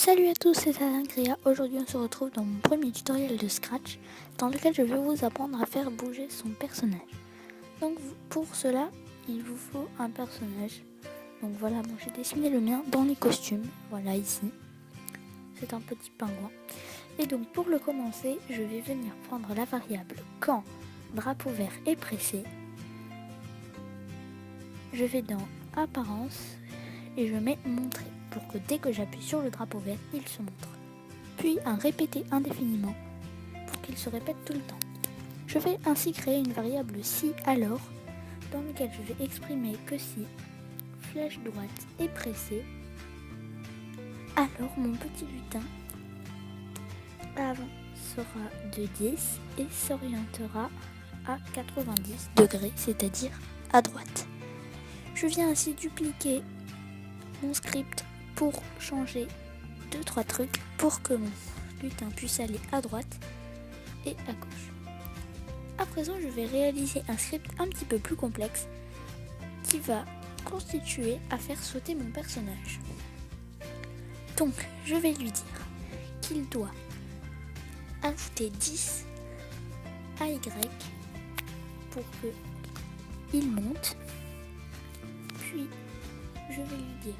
Salut à tous, c'est Alain. Aujourd'hui on se retrouve dans mon premier tutoriel de Scratch dans lequel je vais vous apprendre à faire bouger son personnage. Donc pour cela, il vous faut un personnage. Donc voilà, moi j'ai dessiné le mien dans les costumes, voilà ici. C'est un petit pingouin. Et donc pour le commencer, je vais venir prendre la variable quand drapeau vert est pressé. Je vais dans apparence et je mets montrer pour que dès que j'appuie sur le drapeau vert, il se montre. Puis un répéter indéfiniment pour qu'il se répète tout le temps. Je vais ainsi créer une variable si alors dans laquelle je vais exprimer que si flèche droite est pressée, alors mon petit lutin avancera de 10 et s'orientera à 90 degrés, c'est-à-dire à droite. Je viens ainsi dupliquer mon script pour changer 2-3 trucs pour que mon lutin puisse aller à droite et à gauche. À présent, je vais réaliser un script un petit peu plus complexe qui va constituer à faire sauter mon personnage. Donc, je vais lui dire qu'il doit ajouter 10 à Y pour que il monte. Puis, je vais lui dire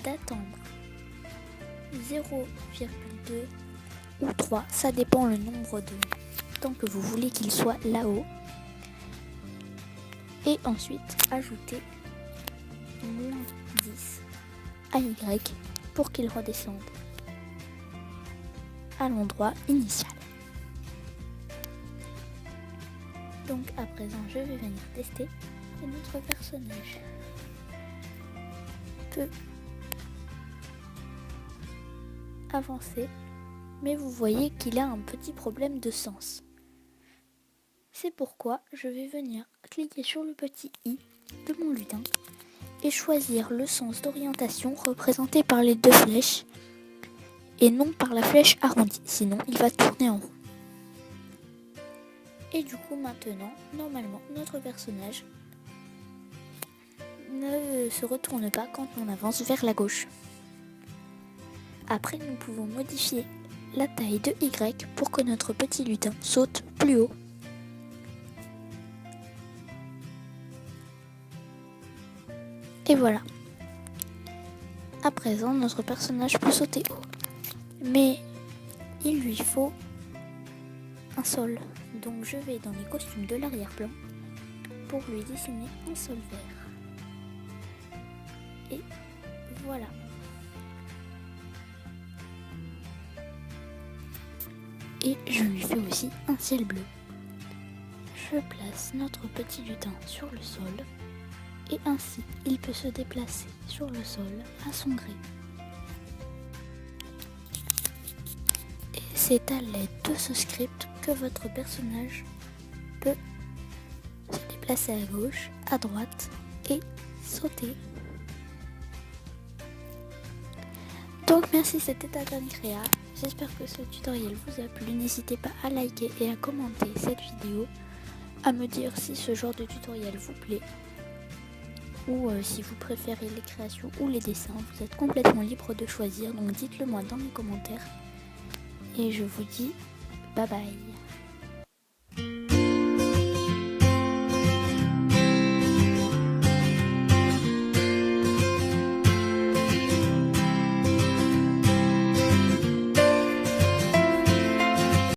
d'attendre 0,2 ou 3, ça dépend le nombre de temps que vous voulez qu'il soit là-haut. Et ensuite, ajouter moins 10 à Y pour qu'il redescende à l'endroit initial. Donc à présent, je vais venir tester et notre personnage peut avancer, mais vous voyez qu'il a un petit problème de sens. C'est pourquoi je vais venir cliquer sur le petit i de mon lutin et choisir le sens d'orientation représenté par les deux flèches et non par la flèche arrondie, sinon il va tourner en rond. Et du coup maintenant, normalement, notre personnage ne se retourne pas quand on avance vers la gauche. Après, nous pouvons modifier la taille de Y pour que notre petit lutin saute plus haut. Et voilà. À présent, notre personnage peut sauter haut. Mais il lui faut un sol. Donc je vais dans les costumes de l'arrière-plan pour lui dessiner un sol vert. Et voilà. Et je lui fais aussi un ciel bleu. Je place notre petit lutin sur le sol et ainsi il peut se déplacer sur le sol à son gré. Et c'est à l'aide de ce script que votre personnage peut se déplacer à gauche, à droite et sauter. Donc merci, c'était Alain. J'espère que ce tutoriel vous a plu. N'hésitez pas à liker et à commenter cette vidéo, à me dire si ce genre de tutoriel vous plaît ou si vous préférez les créations ou les dessins. Vous êtes complètement libre de choisir, donc dites-le moi dans les commentaires. Et je vous dis bye bye.